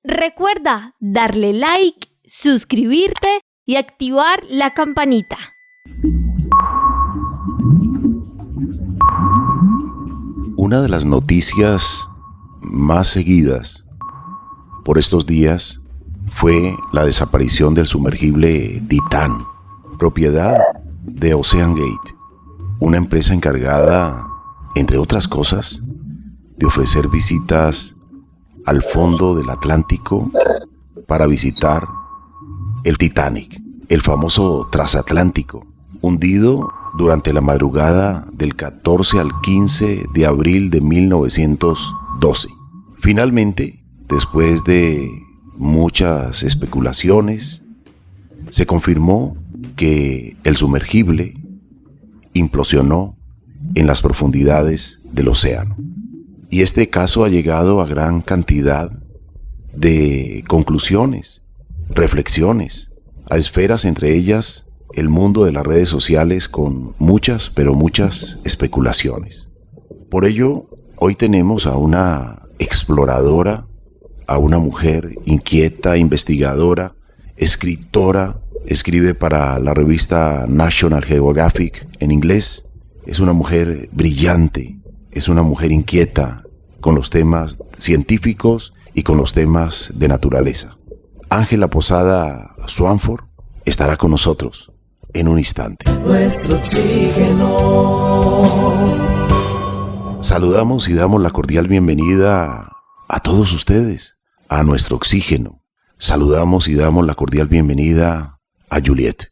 Recuerda darle like, suscribirte y activar la campanita. Una de las noticias más seguidas por estos días fue la desaparición del sumergible Titán, propiedad de OceanGate, una empresa encargada, entre otras cosas, de ofrecer visitas al fondo del Atlántico para visitar el Titanic, el famoso transatlántico, hundido durante la madrugada del 14 al 15 de abril de 1912. Finalmente, después de muchas especulaciones, se confirmó que el sumergible implosionó en las profundidades del océano. Y este caso ha llegado a gran cantidad de conclusiones, reflexiones, a esferas, entre ellas el mundo de las redes sociales, con muchas, pero muchas especulaciones. Por ello, hoy tenemos a una exploradora, a una mujer inquieta, investigadora, escritora, escribe para la revista National Geographic en inglés. Es una mujer brillante, es una mujer inquieta con los temas científicos y con los temas de naturaleza. Ángela Posada Swanford estará con nosotros en un instante. Nuestro oxígeno. Saludamos y damos la cordial bienvenida a todos ustedes, a nuestro oxígeno. Saludamos y damos la cordial bienvenida a Juliet.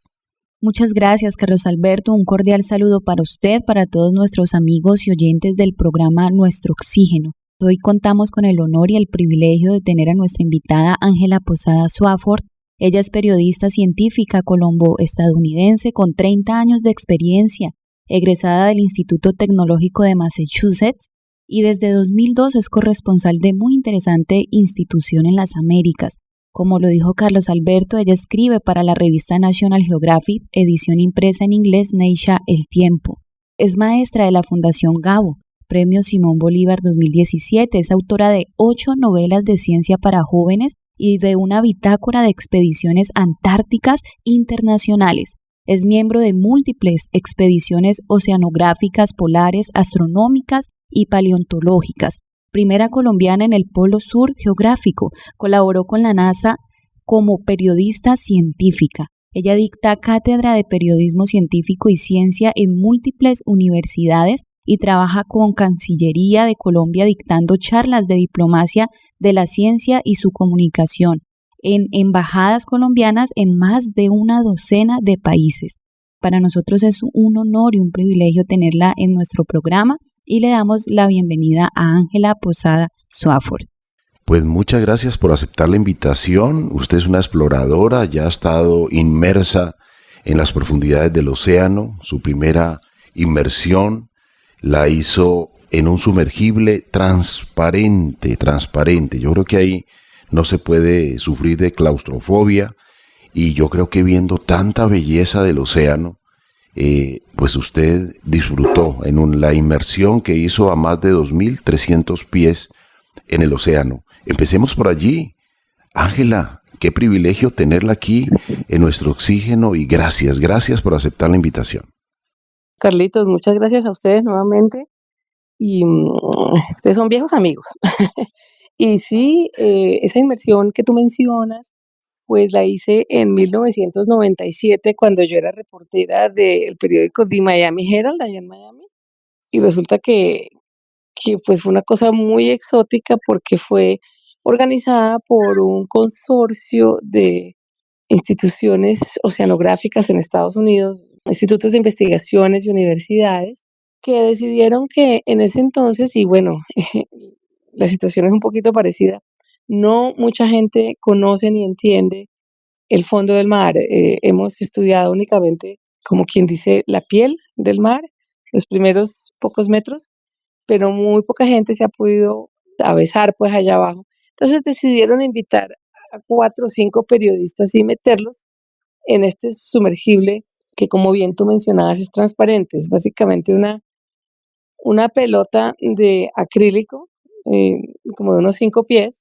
Muchas gracias, Carlos Alberto. Un cordial saludo para usted, para todos nuestros amigos y oyentes del programa Nuestro Oxígeno. Hoy contamos con el honor y el privilegio de tener a nuestra invitada Ángela Posada Swanford. Ella es periodista científica colombo-estadounidense con 30 años de experiencia, egresada del Instituto Tecnológico de Massachusetts y desde 2002 es corresponsal de muy interesante institución en las Américas. Como lo dijo Carlos Alberto, ella escribe para la revista National Geographic, edición impresa en inglés Neisha El Tiempo. Es maestra de la Fundación Gabo, Premio Simón Bolívar 2017, es autora de 8 novelas de ciencia para jóvenes y de una bitácora de expediciones antárticas internacionales. Es miembro de múltiples expediciones oceanográficas, polares, astronómicas y paleontológicas. Primera colombiana en el Polo Sur geográfico, colaboró con la NASA como periodista científica. Ella dicta cátedra de periodismo científico y ciencia en múltiples universidades y trabaja con Cancillería de Colombia dictando charlas de diplomacia de la ciencia y su comunicación en embajadas colombianas en más de una docena de países. Para nosotros es un honor y un privilegio tenerla en nuestro programa y le damos la bienvenida a Ángela Posada Swanford. Pues muchas gracias por aceptar la invitación. Usted es una exploradora, ya ha estado inmersa en las profundidades del océano. Su primera inmersión la hizo en un sumergible transparente. Yo creo que ahí no se puede sufrir de claustrofobia y yo creo que viendo tanta belleza del océano, pues usted disfrutó en la inmersión que hizo a más de 2.300 pies en el océano. Empecemos por allí. Ángela, qué privilegio tenerla aquí en nuestro oxígeno y gracias por aceptar la invitación. Carlitos, muchas gracias a ustedes nuevamente y ustedes son viejos amigos. Y sí, esa inmersión que tú mencionas, pues la hice en 1997 cuando yo era reportera del periódico The Miami Herald allá en Miami. Y resulta que pues fue una cosa muy exótica porque fue organizada por un consorcio de instituciones oceanográficas en Estados Unidos, institutos de investigaciones y universidades, que decidieron que en ese entonces, y bueno, la situación es un poquito parecida, no mucha gente conoce ni entiende el fondo del mar. Hemos estudiado únicamente, como quien dice, la piel del mar, los primeros pocos metros, pero muy poca gente se ha podido avesar pues allá abajo. Entonces decidieron invitar a 4 o 5 periodistas y meterlos en este sumergible que, como bien tú mencionabas, es transparente. Es básicamente una pelota de acrílico, como de unos 5 pies,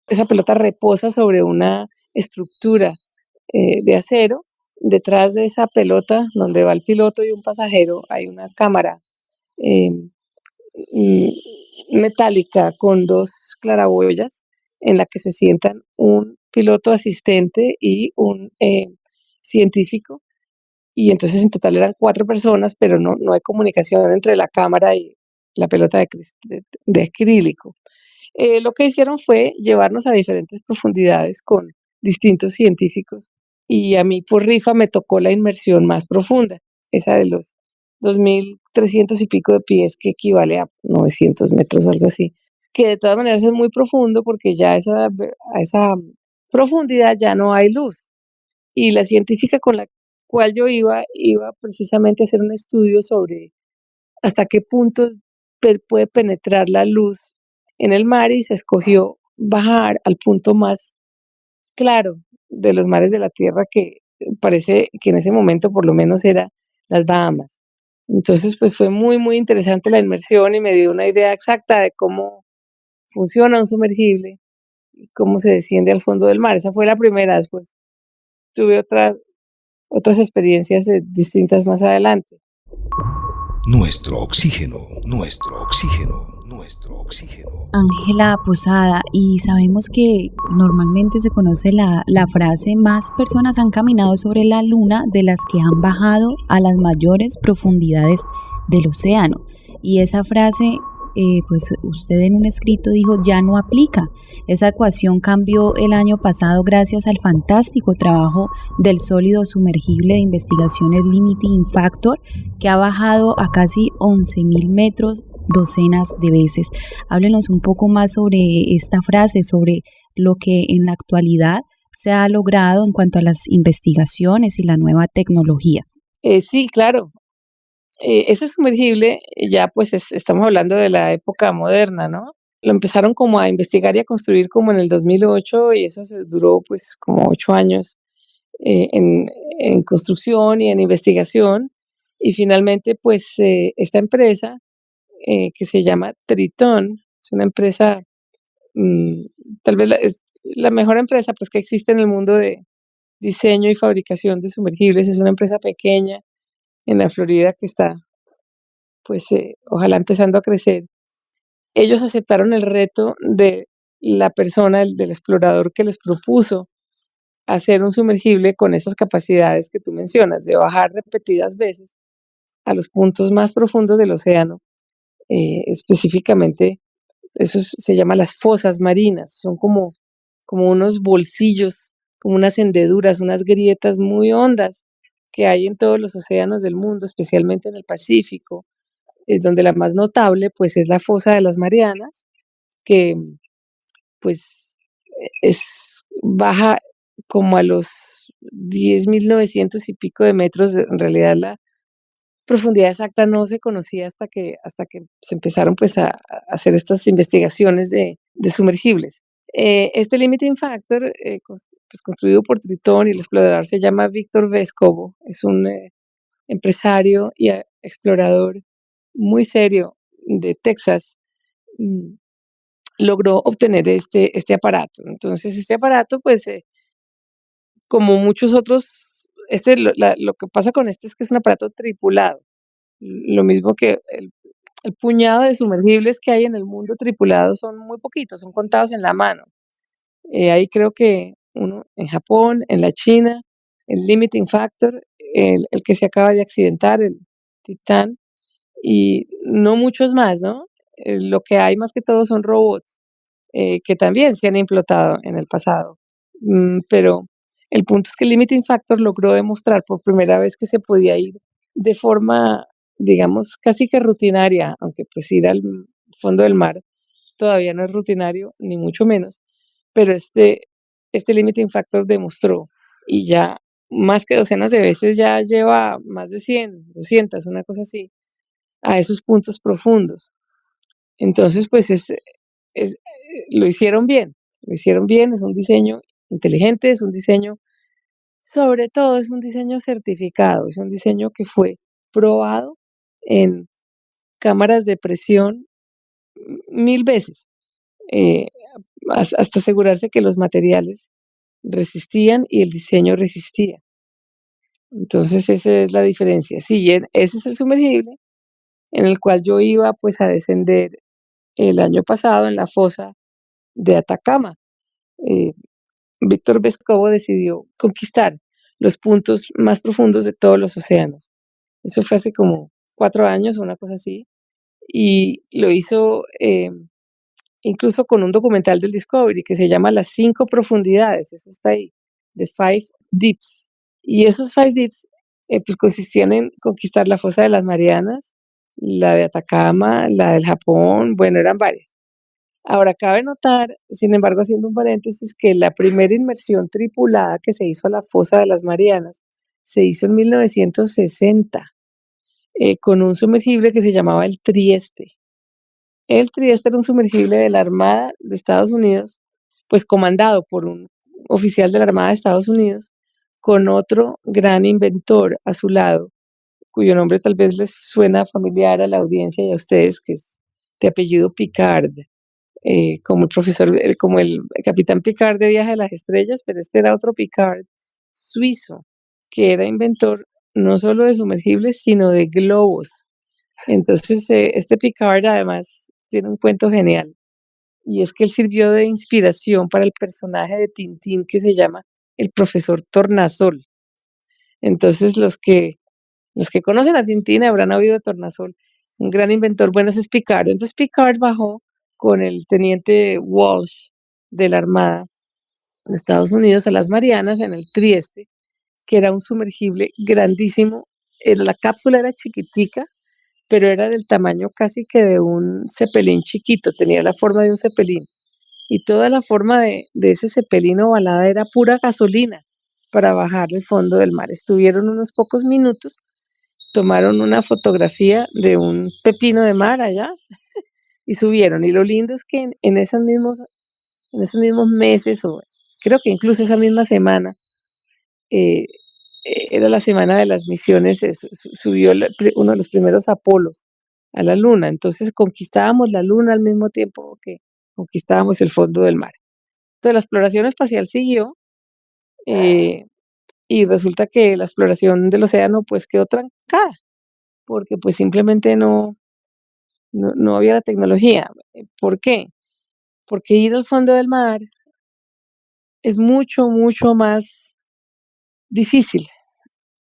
esa pelota reposa sobre una estructura de acero. Detrás de esa pelota, donde va el piloto y un pasajero, hay una cámara eh, mm, metálica con dos claraboyas en la que se sientan un piloto asistente y un científico. Y entonces en total eran 4 personas, pero no hay comunicación entre la cámara y la pelota de acrílico. Lo que hicieron fue llevarnos a diferentes profundidades con distintos científicos y a mí por rifa me tocó la inmersión más profunda, esa de los 2.300 y pico de pies, que equivale a 900 metros o algo así, que de todas maneras es muy profundo porque ya a esa profundidad ya no hay luz. Y la científica con la cual yo iba precisamente a hacer un estudio sobre hasta qué puntos puede penetrar la luz en el mar, y se escogió bajar al punto más claro de los mares de la Tierra, que parece que en ese momento por lo menos era las Bahamas. Entonces, pues fue muy, muy interesante la inmersión y me dio una idea exacta de cómo funciona un sumergible y cómo se desciende al fondo del mar. Esa fue la primera. Después tuve otras experiencias distintas más adelante. Nuestro oxígeno, nuestro oxígeno, nuestro oxígeno. Ángela Posada, y sabemos que normalmente se conoce la frase más personas han caminado sobre la luna de las que han bajado a las mayores profundidades del océano. Y esa frase, pues usted en un escrito dijo, ya no aplica. Esa ecuación cambió el año pasado gracias al fantástico trabajo del sólido sumergible de investigaciones Limiting Factor, que ha bajado a casi 11.000 metros docenas de veces. Háblenos un poco más sobre esta frase, sobre lo que en la actualidad se ha logrado en cuanto a las investigaciones y la nueva tecnología. Sí, claro. Ese sumergible ya pues estamos hablando de la época moderna, ¿no? Lo empezaron como a investigar y a construir como en el 2008 y eso se duró pues como 8 años eh, en, en construcción y en investigación. Y finalmente pues esta empresa que se llama Tritón, es una empresa, mm, tal vez es la mejor empresa pues que existe en el mundo de diseño y fabricación de sumergibles. Es una empresa pequeña en la Florida que está pues ojalá empezando a crecer. Ellos aceptaron el reto de la persona, del explorador que les propuso hacer un sumergible con esas capacidades que tú mencionas, de bajar repetidas veces a los puntos más profundos del océano. Específicamente, se llama las fosas marinas, son como unos bolsillos, como unas hendeduras, unas grietas muy hondas que hay en todos los océanos del mundo, especialmente en el Pacífico, donde la más notable pues es la fosa de las Marianas, que pues es baja como a los 10.900 y pico de metros. En realidad la profundidad exacta no se conocía hasta que se empezaron pues a hacer estas investigaciones de sumergibles. Este limiting factor, pues construido por Tritón, y el explorador se llama Víctor Vescovo, es un empresario y explorador muy serio de Texas. mm, Logró obtener este aparato. Entonces, este aparato, pues, como muchos otros, lo que pasa con este es que es un aparato tripulado. Lo mismo que el puñado de sumergibles que hay en el mundo tripulados son muy poquitos, son contados en la mano. Ahí creo que uno en Japón, en la China, el Limiting Factor, el que se acaba de accidentar, el Titán, y no muchos más, ¿no? Lo que hay más que todo son robots que también se han implotado en el pasado. Pero el punto es que el Limiting Factor logró demostrar por primera vez que se podía ir de forma, digamos, casi que rutinaria, aunque pues ir al fondo del mar todavía no es rutinario, ni mucho menos, pero este Limiting Factor demostró, y ya más que docenas de veces, ya lleva más de 100, 200, una cosa así, a esos puntos profundos. Entonces, pues lo hicieron bien, es un diseño inteligente, es un diseño, sobre todo es un diseño certificado, es un diseño que fue probado en cámaras de presión 1000 veces. eh, hasta asegurarse que los materiales resistían y el diseño resistía. Entonces esa es la diferencia. Sí, ese es el sumergible en el cual yo iba pues a descender el año pasado en la fosa de Atacama. Eh, Víctor Vescovo decidió conquistar los puntos más profundos de todos los océanos. Eso fue hace como 4 años o una cosa así. Y lo hizo incluso con un documental del Discovery que se llama Las 5 profundidades. Eso está ahí, The Five Deeps. Y esos Five Deeps pues consistían en conquistar la fosa de las Marianas, la de Atacama, la del Japón, bueno, eran varias. Ahora, cabe notar, sin embargo, haciendo un paréntesis, que la primera inmersión tripulada que se hizo a la fosa de las Marianas se hizo en 1960 con un sumergible que se llamaba el Trieste. El Trieste era un sumergible de la Armada de Estados Unidos, pues comandado por un oficial de la Armada de Estados Unidos, con otro gran inventor a su lado, cuyo nombre tal vez les suena familiar a la audiencia y a ustedes, que es de apellido Picard. Como el profesor, como el capitán Picard de Viaje a las Estrellas, pero este era otro Picard suizo, que era inventor no solo de sumergibles, sino de globos. Entonces, este Picard además tiene un cuento genial, y es que él sirvió de inspiración para el personaje de Tintín que se llama el profesor Tornasol. Entonces, los que conocen a Tintín habrán oído de Tornasol, un gran inventor. Bueno, ese es Picard. Entonces, Picard bajó con el teniente Walsh de la Armada de Estados Unidos a las Marianas en el Trieste, que era un sumergible grandísimo. La cápsula era chiquitica, pero era del tamaño casi que de un cepelín chiquito, tenía la forma de un cepelín. Y toda la forma de ese cepelín ovalada era pura gasolina para bajar el fondo del mar. Estuvieron unos pocos minutos, tomaron una fotografía de un pepino de mar allá y subieron. Y lo lindo es que en esos mismos meses, o creo que incluso esa misma semana, era la semana de las misiones, subió uno de los primeros Apolos a la Luna. Entonces conquistábamos la Luna al mismo tiempo que conquistábamos el fondo del mar. Entonces la exploración espacial siguió y resulta que la exploración del océano pues quedó trancada porque pues simplemente no había la tecnología. ¿Por qué? Porque ir al fondo del mar es mucho, mucho más difícil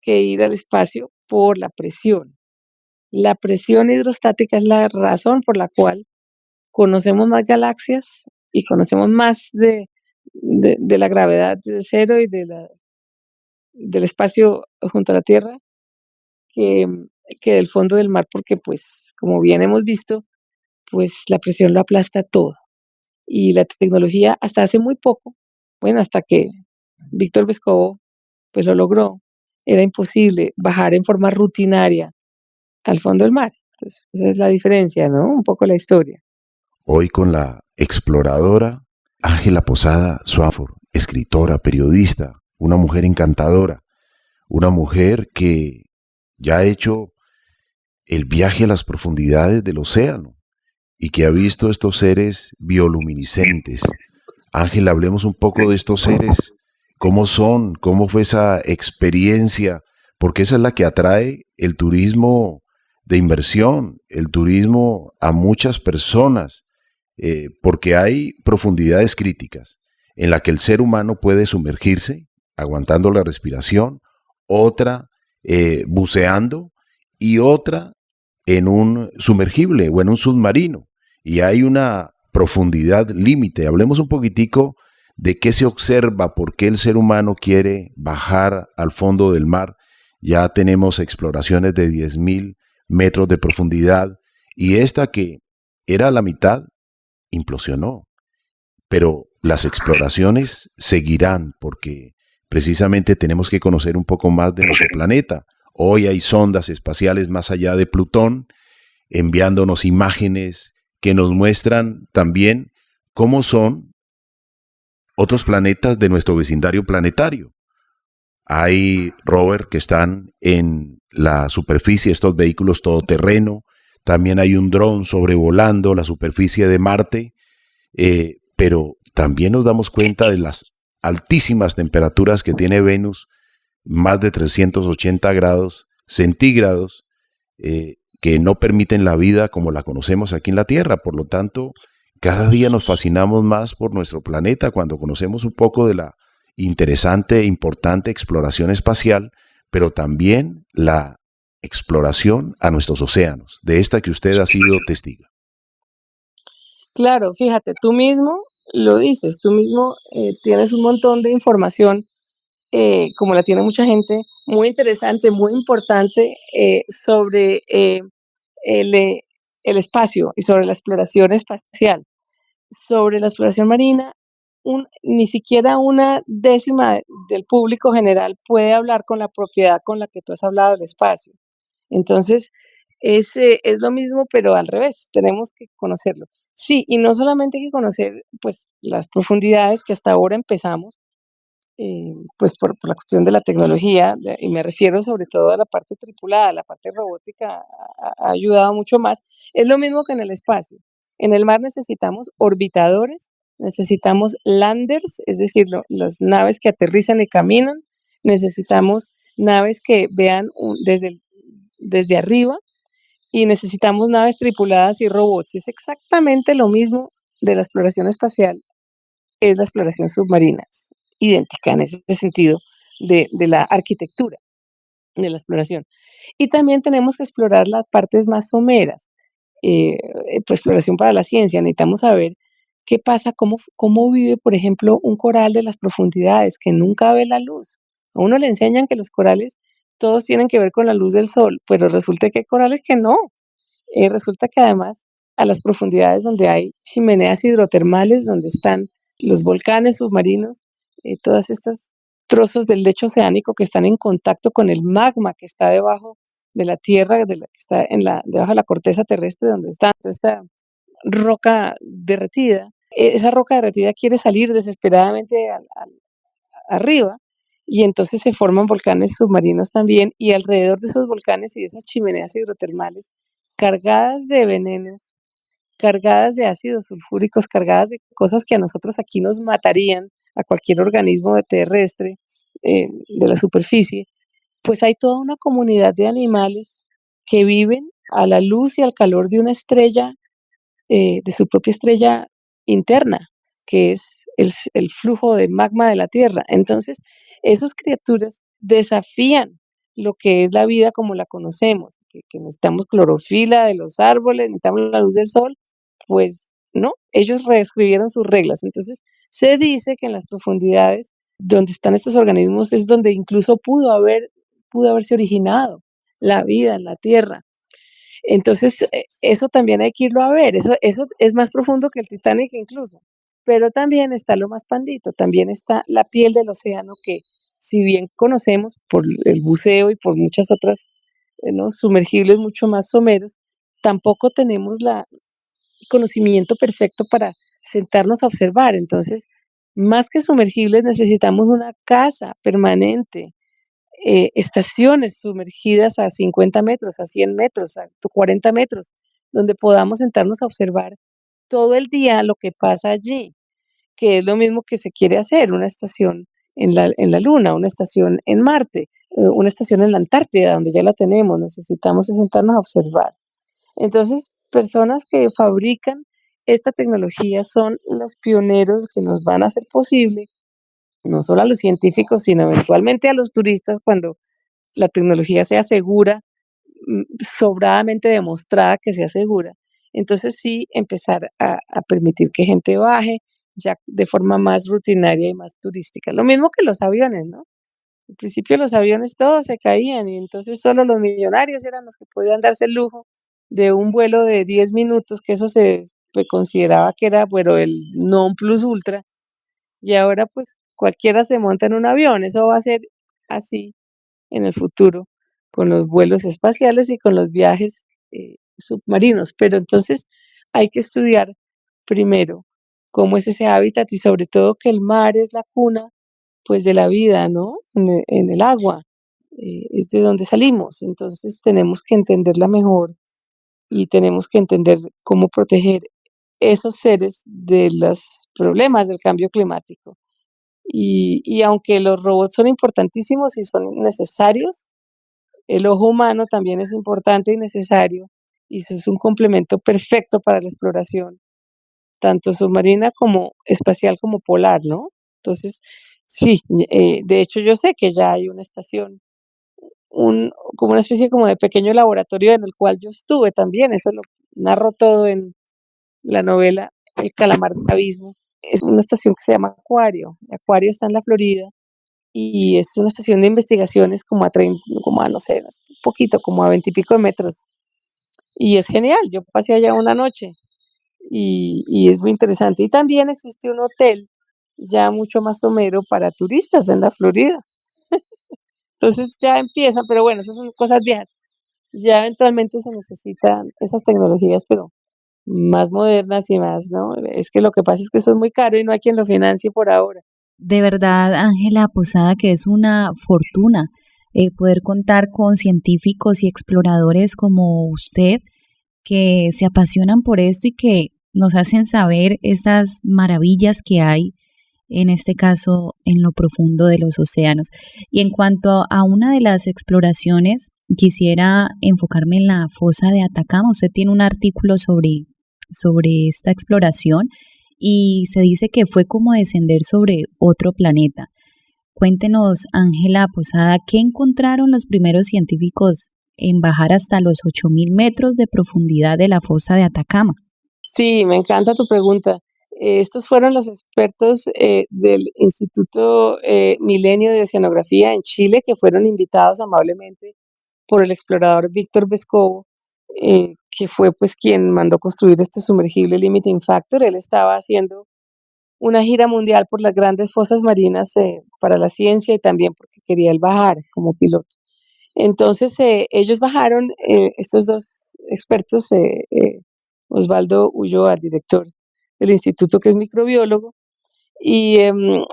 que ir al espacio por la presión. La presión hidrostática es la razón por la cual conocemos más galaxias y conocemos más de la gravedad de cero y del espacio junto a la Tierra que del fondo del mar, porque pues como bien hemos visto, pues la presión lo aplasta todo. Y la tecnología hasta hace muy poco, bueno, hasta que Víctor Vescovo pues lo logró, era imposible bajar en forma rutinaria al fondo del mar. Entonces, esa es la diferencia, ¿no? Un poco la historia. Hoy con la exploradora Ángela Posada Swafford, escritora, periodista, una mujer encantadora, una mujer que ya ha hecho el viaje a las profundidades del océano y que ha visto estos seres bioluminiscentes. Ángela, hablemos un poco de estos seres, cómo son, cómo fue esa experiencia, porque esa es la que atrae el turismo de inversión, el turismo a muchas personas, porque hay profundidades críticas en la que el ser humano puede sumergirse, aguantando la respiración, otra buceando y otra en un sumergible o en un submarino. Y hay una profundidad límite. Hablemos un poquitico de qué se observa, por qué el ser humano quiere bajar al fondo del mar. Ya tenemos exploraciones de 10.000 metros de profundidad y esta que era la mitad implosionó. Pero las exploraciones seguirán porque precisamente tenemos que conocer un poco más de nuestro planeta. Hoy hay sondas espaciales más allá de Plutón enviándonos imágenes que nos muestran también cómo son otros planetas de nuestro vecindario planetario. Hay rovers que están en la superficie, estos vehículos todoterreno. También hay un dron sobrevolando la superficie de Marte. pero también nos damos cuenta de las altísimas temperaturas que tiene Venus, más de 380 grados centígrados, que no permiten la vida como la conocemos aquí en la Tierra. Por lo tanto, cada día nos fascinamos más por nuestro planeta cuando conocemos un poco de la interesante e importante exploración espacial, pero también la exploración a nuestros océanos, de esta que usted ha sido testigo. Claro, fíjate, tú mismo lo dices, tú mismo tienes un montón de información, como la tiene mucha gente, muy interesante, muy importante, sobre el, eh, el espacio y sobre la exploración espacial. Sobre la exploración marina, ni siquiera una décima del público general puede hablar con la propiedad con la que tú has hablado del espacio. Entonces, es lo mismo, pero al revés, tenemos que conocerlo. Sí, y no solamente hay que conocer pues, las profundidades que hasta ahora empezamos, pues por la cuestión de la tecnología, y me refiero sobre todo a la parte tripulada, la parte robótica ha ayudado mucho más. Es lo mismo que en el espacio. En el mar necesitamos orbitadores, necesitamos landers, es decir, las naves que aterrizan y caminan, necesitamos naves que vean desde arriba y necesitamos naves tripuladas y robots. Es exactamente lo mismo de la exploración espacial, es la exploración submarina, es idéntica en ese sentido de la arquitectura de la exploración. Y también tenemos que explorar las partes más someras, pues exploración para la ciencia. Necesitamos saber qué pasa, cómo vive, por ejemplo, un coral de las profundidades que nunca ve la luz. A uno le enseñan que los corales todos tienen que ver con la luz del sol, pero resulta que hay corales que no. Resulta que además a las profundidades donde hay chimeneas hidrotermales, donde están los volcanes submarinos, todas estas trozos del lecho oceánico que están en contacto con el magma que está debajo de la tierra, que está debajo de la corteza terrestre, donde está esta roca derretida. Esa roca derretida quiere salir desesperadamente arriba, y entonces se forman volcanes submarinos también, y alrededor de esos volcanes y de esas chimeneas hidrotermales cargadas de venenos, cargadas de ácidos sulfúricos, cargadas de cosas que a nosotros aquí nos matarían, a cualquier organismo terrestre de la superficie, pues hay toda una comunidad de animales que viven a la luz y al calor de una estrella, de su propia estrella interna, que es el flujo de magma de la Tierra. Entonces, esas criaturas desafían lo que es la vida como la conocemos, que necesitamos clorofila de los árboles, necesitamos la luz del sol, pues no, ellos reescribieron sus reglas. Entonces, se dice que en las profundidades donde están estos organismos es donde incluso pudo haberse originado la vida en la Tierra. Entonces, eso también hay que irlo a ver, eso es más profundo que el Titanic incluso, pero también está lo más pandito, también está la piel del océano que, si bien conocemos por el buceo y por muchas otras, ¿no?, sumergibles mucho más someros, tampoco tenemos el conocimiento perfecto para sentarnos a observar. Entonces, más que sumergibles necesitamos una casa permanente, estaciones sumergidas a 50 metros, a 100 metros, a 40 metros, donde podamos sentarnos a observar todo el día lo que pasa allí, que es lo mismo que se quiere hacer, una estación en la Luna, una estación en Marte, una estación en la Antártida, donde ya la tenemos, necesitamos sentarnos a observar. Entonces, personas que fabrican esta tecnología son los pioneros que nos van a hacer posible, no solo a los científicos, sino eventualmente a los turistas, cuando la tecnología sea segura, sobradamente demostrada que sea segura. Entonces sí, empezar a permitir que gente baje ya de forma más rutinaria y más turística. Lo mismo que los aviones, ¿no? Al principio los aviones todos se caían y entonces solo los millonarios eran los que podían darse el lujo de un vuelo de 10 minutos, que eso se consideraba que era, pero el non plus ultra, y ahora pues cualquiera se monta en un avión. Eso va a ser así en el futuro con los vuelos espaciales y con los viajes submarinos. Pero entonces hay que estudiar primero cómo es ese hábitat y sobre todo que el mar es la cuna pues de la vida, ¿no? En el agua, es de donde salimos. Entonces tenemos que entenderla mejor y tenemos que entender cómo proteger esos seres de los problemas del cambio climático. Y aunque los robots son importantísimos y son necesarios, el ojo humano también es importante y necesario, y eso es un complemento perfecto para la exploración, tanto submarina como espacial como polar, ¿no? Entonces, sí, de hecho yo sé que ya hay una estación, como una especie como de pequeño laboratorio en el cual yo estuve también, eso lo narro todo en la novela El calamar del abismo. Es una estación que se llama Acuario. Acuario está en la Florida y es una estación de investigaciones como a 30, como a no sé, un poquito, como a 20 y pico de metros. Y es genial, yo pasé allá una noche y es muy interesante. Y también existe un hotel ya mucho más somero para turistas en la Florida. Entonces ya empiezan, pero bueno, esas son cosas viejas. Ya eventualmente se necesitan esas tecnologías, pero más modernas y más, ¿no? Es que lo que pasa es que eso es muy caro y no hay quien lo financie por ahora. De verdad, Ángela Posada, que es una fortuna poder contar con científicos y exploradores como usted que se apasionan por esto y que nos hacen saber esas maravillas que hay, en este caso, en lo profundo de los océanos. Y en cuanto a una de las exploraciones, quisiera enfocarme en la fosa de Atacama. Usted tiene un artículo sobre esta exploración y se dice que fue como descender sobre otro planeta. Cuéntenos, Ángela Posada, ¿qué encontraron los primeros científicos en bajar hasta los 8.000 metros de profundidad de la fosa de Atacama? Sí, me encanta tu pregunta. Estos fueron los expertos del Instituto Milenio de Oceanografía en Chile que fueron invitados amablemente por el explorador Víctor Vescovo, que fue pues quien mandó construir este sumergible Limiting Factor. Él estaba haciendo una gira mundial por las grandes fosas marinas para la ciencia y también porque quería él bajar como piloto. Entonces ellos bajaron, estos dos expertos, Osvaldo Ulloa, director del instituto, que es microbiólogo, y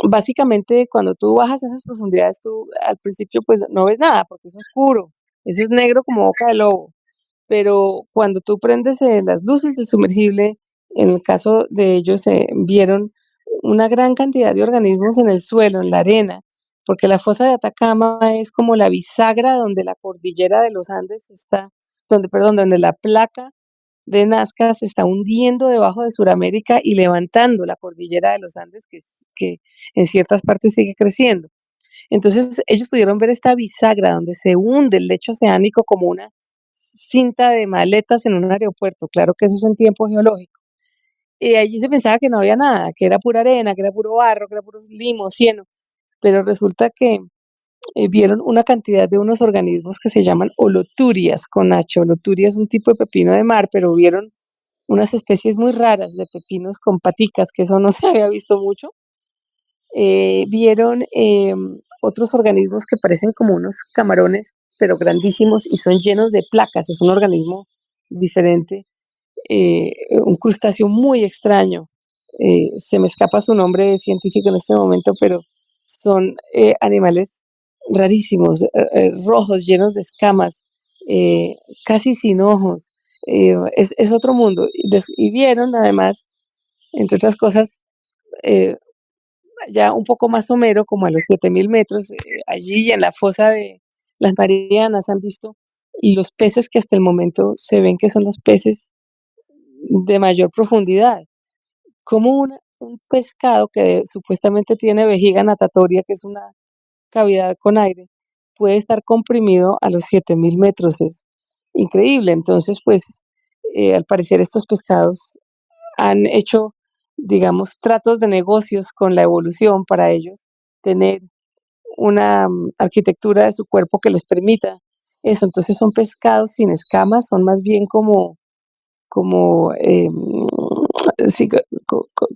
básicamente cuando tú bajas a esas profundidades, tú al principio pues no ves nada porque es oscuro, eso es negro como boca de lobo, pero cuando tú prendes las luces del sumergible, en el caso de ellos vieron una gran cantidad de organismos en el suelo, en la arena, porque la fosa de Atacama es como la bisagra donde la cordillera de los Andes está, donde la placa de Nazca se está hundiendo debajo de Sudamérica y levantando la cordillera de los Andes, que en ciertas partes sigue creciendo. Entonces ellos pudieron ver esta bisagra donde se hunde el lecho oceánico como una cinta de maletas en un aeropuerto. Claro que eso es en tiempo geológico. Y allí se pensaba que no había nada, que era pura arena, que era puro barro, que era puro limo, cieno. Pero resulta que vieron una cantidad de unos organismos que se llaman holoturias con H. Holoturia es un tipo de pepino de mar, pero vieron unas especies muy raras de pepinos con paticas, que eso no se había visto mucho. Vieron otros organismos que parecen como unos camarones, pero grandísimos y son llenos de placas. Es un organismo diferente, un crustáceo muy extraño. Se me escapa su nombre científico en este momento, pero son animales rarísimos, rojos, llenos de escamas, casi sin ojos. Es otro mundo. Y vieron además, entre otras cosas, eh, ya un poco más somero, como a los 7.000 metros, allí en la fosa de las Marianas han visto los peces que hasta el momento se ven que son los peces de mayor profundidad, como un pescado que supuestamente tiene vejiga natatoria, que es una cavidad con aire, puede estar comprimido a los 7.000 metros. Es increíble. Entonces, pues, al parecer estos pescados han hecho, digamos, tratos de negocios con la evolución para ellos tener una arquitectura de su cuerpo que les permita eso. Entonces son pescados sin escamas, son más bien como sí,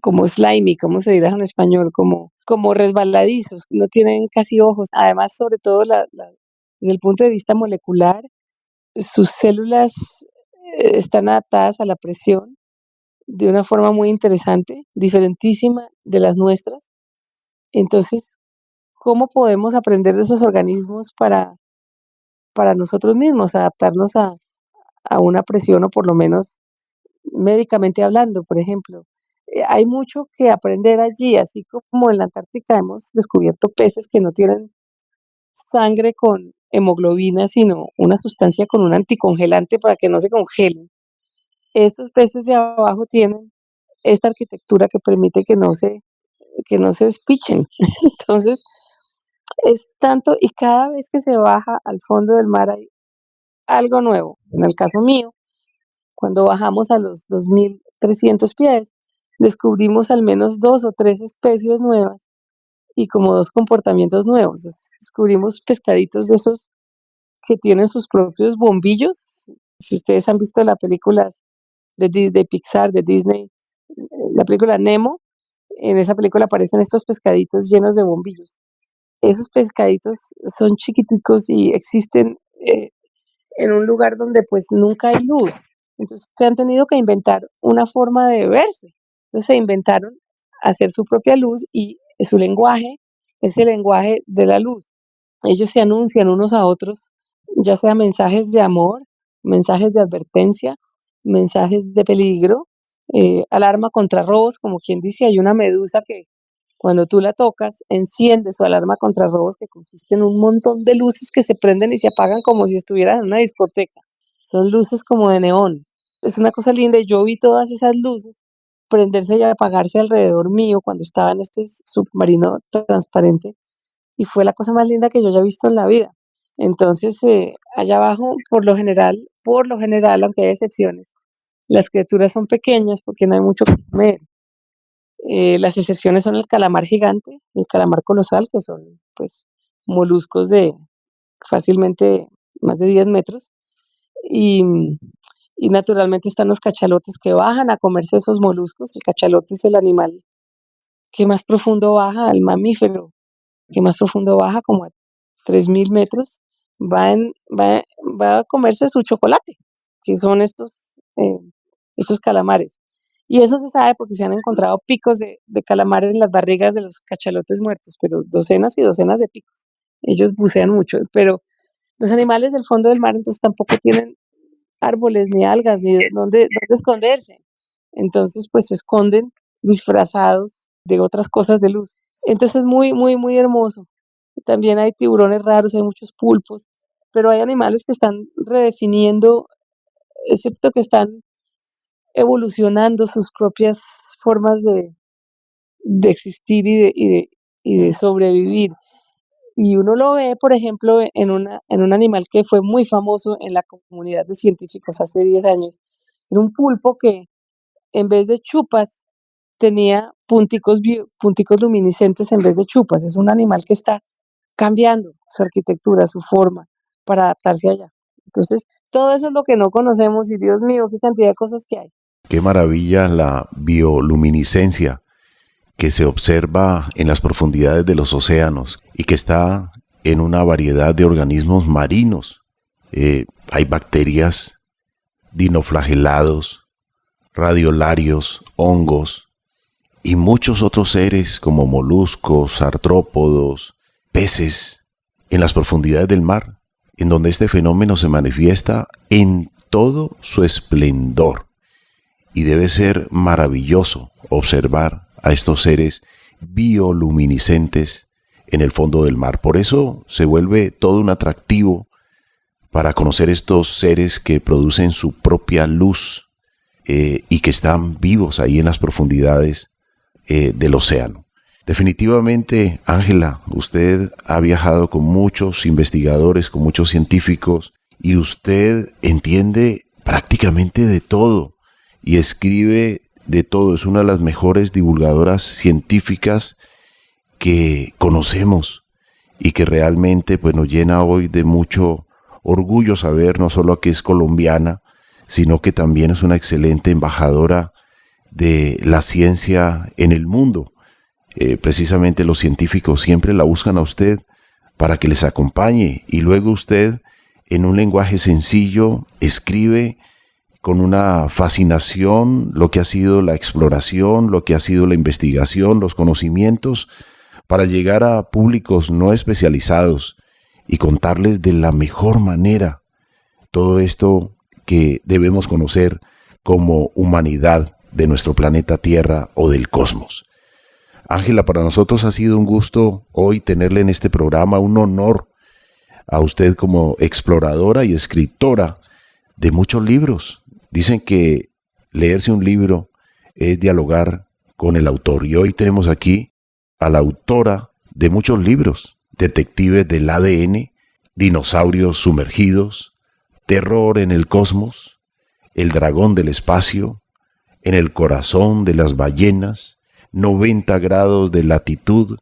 como slimy, ¿cómo se dirá en español? Como resbaladizos, no tienen casi ojos. Además, sobre todo, desde el punto de vista molecular, sus células están adaptadas a la presión de una forma muy interesante, diferentísima de las nuestras. Entonces, ¿cómo podemos aprender de esos organismos para nosotros mismos, adaptarnos a una presión o por lo menos médicamente hablando, por ejemplo. Hay mucho que aprender allí, así como en la Antártica hemos descubierto peces que no tienen sangre con hemoglobina, sino una sustancia con un anticongelante para que no se congelen. Estos peces de abajo tienen esta arquitectura que permite que no se despichen. Entonces, es tanto, y cada vez que se baja al fondo del mar hay algo nuevo. En el caso mío, cuando bajamos a los 2.300 pies, descubrimos al menos 2 o 3 especies nuevas y como 2 comportamientos nuevos. Descubrimos pescaditos de esos que tienen sus propios bombillos. Si ustedes han visto las películas de Pixar, de Disney, la película Nemo, en esa película aparecen estos pescaditos llenos de bombillos. Esos pescaditos son chiquiticos y existen en un lugar donde pues nunca hay luz. Entonces se han tenido que inventar una forma de verse. Entonces se inventaron hacer su propia luz y su lenguaje es el lenguaje de la luz. Ellos se anuncian unos a otros, ya sea mensajes de amor, mensajes de advertencia, mensajes de peligro, alarma contra robos, como quien dice, hay una medusa que cuando tú la tocas, enciende su alarma contra robos que consiste en un montón de luces que se prenden y se apagan como si estuvieras en una discoteca. Son luces como de neón. Es una cosa linda y yo vi todas esas luces prenderse y apagarse alrededor mío cuando estaba en este submarino transparente y fue la cosa más linda que yo haya visto en la vida. Entonces, allá abajo, por lo general, aunque hay excepciones, las criaturas son pequeñas porque no hay mucho que comer. Las excepciones son el calamar gigante, el calamar colosal, que son pues moluscos de fácilmente más de 10 metros. Y, y naturalmente están los cachalotes que bajan a comerse esos moluscos. El cachalote es el animal que más profundo baja, el mamífero que más profundo baja, como a 3.000 metros, va a comerse su chocolate, que son estos calamares. Y eso se sabe porque se han encontrado picos de calamares en las barrigas de los cachalotes muertos, pero docenas y docenas de picos. Ellos bucean mucho, pero los animales del fondo del mar entonces tampoco tienen árboles, ni algas, ni dónde esconderse. Entonces, pues se esconden disfrazados de otras cosas de luz. Entonces es muy, muy, muy hermoso. También hay tiburones raros, hay muchos pulpos, pero hay animales que están redefiniendo, excepto que están evolucionando sus propias formas de existir y de sobrevivir. Y uno lo ve, por ejemplo, en un animal que fue muy famoso en la comunidad de científicos hace 10 años. Era un pulpo que en vez de chupas tenía punticos luminiscentes en vez de chupas. Es un animal que está cambiando su arquitectura, su forma, para adaptarse allá. Entonces, todo eso es lo que no conocemos y Dios mío, qué cantidad de cosas que hay. Qué maravilla la bioluminiscencia que se observa en las profundidades de los océanos y que está en una variedad de organismos marinos. Hay bacterias, dinoflagelados, radiolarios, hongos y muchos otros seres como moluscos, artrópodos, peces en las profundidades del mar, en donde este fenómeno se manifiesta en todo su esplendor. Y debe ser maravilloso observar a estos seres bioluminiscentes en el fondo del mar. Por eso se vuelve todo un atractivo para conocer estos seres que producen su propia luz y que están vivos ahí en las profundidades del océano. Definitivamente, Ángela, usted ha viajado con muchos investigadores, con muchos científicos, y usted entiende prácticamente de todo y escribe de todo. Es una de las mejores divulgadoras científicas que conocemos y que realmente pues, nos llena hoy de mucho orgullo saber no solo que es colombiana, sino que también es una excelente embajadora de la ciencia en el mundo. Precisamente los científicos siempre la buscan a usted para que les acompañe y luego usted en un lenguaje sencillo escribe con una fascinación lo que ha sido la exploración, lo que ha sido la investigación, los conocimientos, para llegar a públicos no especializados y contarles de la mejor manera todo esto que debemos conocer como humanidad de nuestro planeta Tierra o del cosmos. Ángela, para nosotros ha sido un gusto hoy tenerle en este programa, un honor a usted como exploradora y escritora de muchos libros. Dicen que leerse un libro es dialogar con el autor, y hoy tenemos aquí a la autora de muchos libros: Detectives del ADN, Dinosaurios sumergidos, Terror en el cosmos, El dragón del espacio, En el corazón de las ballenas, 90 grados de latitud,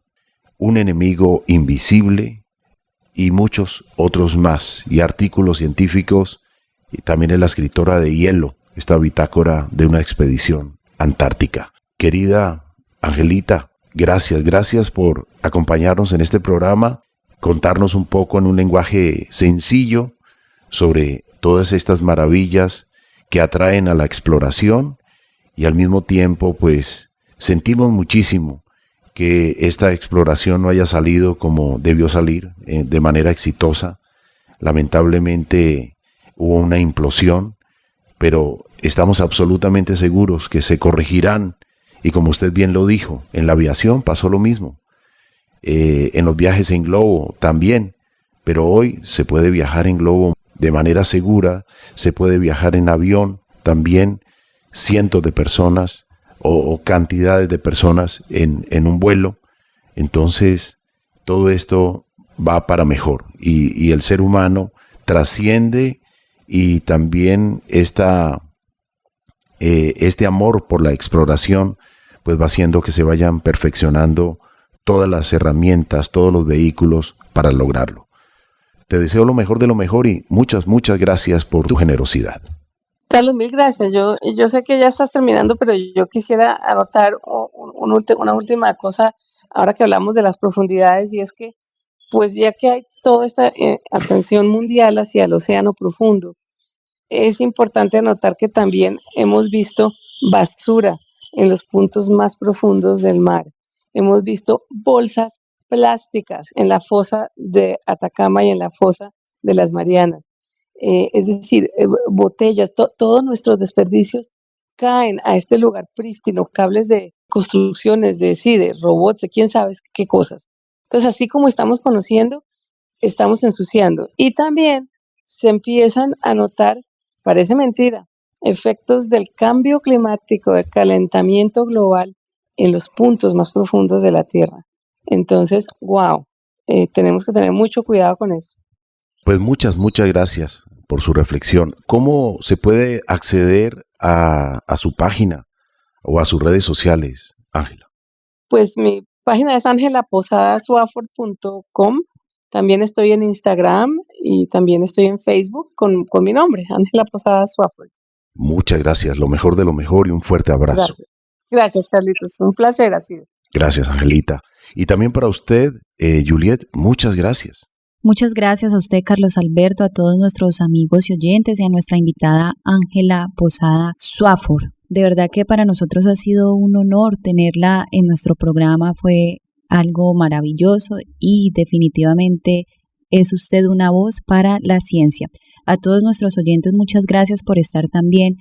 Un enemigo invisible, y muchos otros más, y artículos científicos, y también es la escritora de Hielo, esta bitácora de una expedición antártica. Querida Angelita, gracias por acompañarnos en este programa, contarnos un poco en un lenguaje sencillo sobre todas estas maravillas que atraen a la exploración, y al mismo tiempo pues sentimos muchísimo que esta exploración no haya salido como debió salir, de manera exitosa. Lamentablemente hubo una implosión, pero estamos absolutamente seguros que se corregirán, y como usted bien lo dijo, en la aviación pasó lo mismo, en los viajes en globo también, pero hoy se puede viajar en globo de manera segura, se puede viajar en avión también, cientos de personas o cantidades de personas en un vuelo. Entonces todo esto va para mejor, y el ser humano trasciende, y también este amor por la exploración pues va haciendo que se vayan perfeccionando todas las herramientas, todos los vehículos para lograrlo. Te deseo lo mejor de lo mejor, y muchas gracias por tu generosidad. Carlos, mil gracias. Yo sé que ya estás terminando, pero yo quisiera anotar una última cosa ahora que hablamos de las profundidades, y es que, pues ya que hay toda esta atención mundial hacia el océano profundo, es importante anotar que también hemos visto basura en los puntos más profundos del mar. Hemos visto bolsas plásticas en la fosa de Atacama y en la fosa de las Marianas. Es decir, botellas, todos nuestros desperdicios caen a este lugar prístino, cables de construcciones, de robots, de quién sabe qué cosas. Entonces, así como estamos conociendo, estamos ensuciando. Y también se empiezan a notar, parece mentira, efectos del cambio climático, del calentamiento global en los puntos más profundos de la Tierra. Entonces, tenemos que tener mucho cuidado con eso. Pues muchas gracias por su reflexión. ¿Cómo se puede acceder a su página o a sus redes sociales, Ángela? Pues mi página es angelaposadaswafford.com. También estoy en Instagram y también estoy en Facebook con mi nombre, Ángela Posada Swafford. Muchas gracias, lo mejor de lo mejor, y un fuerte abrazo. Gracias, Carlitos, un placer ha sido. Gracias, Angelita. Y también para usted, Juliet, muchas gracias. Muchas gracias a usted, Carlos Alberto, a todos nuestros amigos y oyentes, y a nuestra invitada Ángela Posada Swafford. De verdad que para nosotros ha sido un honor tenerla en nuestro programa, fue algo maravilloso, y definitivamente es usted una voz para la ciencia. A todos nuestros oyentes, muchas gracias por estar también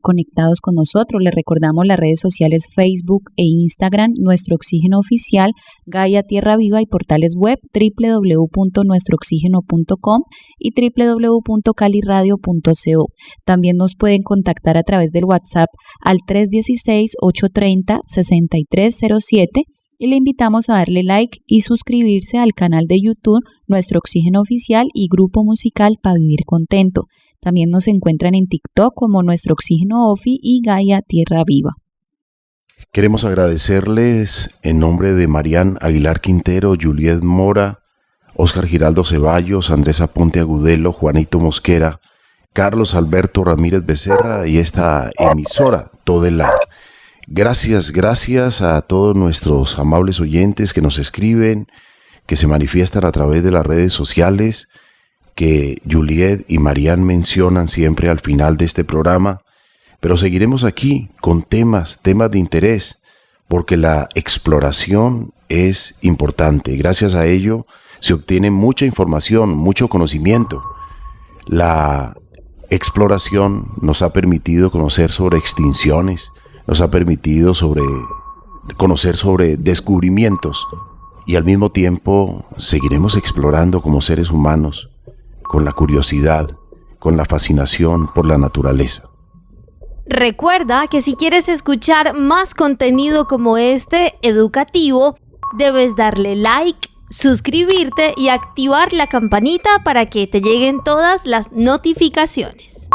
conectados con nosotros. Les recordamos las redes sociales Facebook e Instagram, Nuestro Oxígeno Oficial, Gaia Tierra Viva, y portales web www.nuestrooxigeno.com y www.caliradio.co. También nos pueden contactar a través del WhatsApp al 316-830-6307, y le invitamos a darle like y suscribirse al canal de YouTube Nuestro Oxígeno Oficial y Grupo Musical para Vivir Contento. También nos encuentran en TikTok como Nuestro Oxígeno Ofi y Gaia Tierra Viva. Queremos agradecerles en nombre de Marian Aguilar Quintero, Juliet Mora, Óscar Giraldo Ceballos, Andrés Aponte Agudelo, Juanito Mosquera, Carlos Alberto Ramírez Becerra y esta emisora Todelar. Gracias a todos nuestros amables oyentes que nos escriben, que se manifiestan a través de las redes sociales, que Juliet y Marian mencionan siempre al final de este programa. Pero seguiremos aquí con temas de interés, porque la exploración es importante. Gracias a ello se obtiene mucha información, mucho conocimiento. La exploración nos ha permitido conocer sobre extinciones, nos ha permitido conocer sobre descubrimientos, y al mismo tiempo seguiremos explorando como seres humanos con la curiosidad, con la fascinación por la naturaleza. Recuerda que si quieres escuchar más contenido como este, educativo, debes darle like, suscribirte y activar la campanita para que te lleguen todas las notificaciones.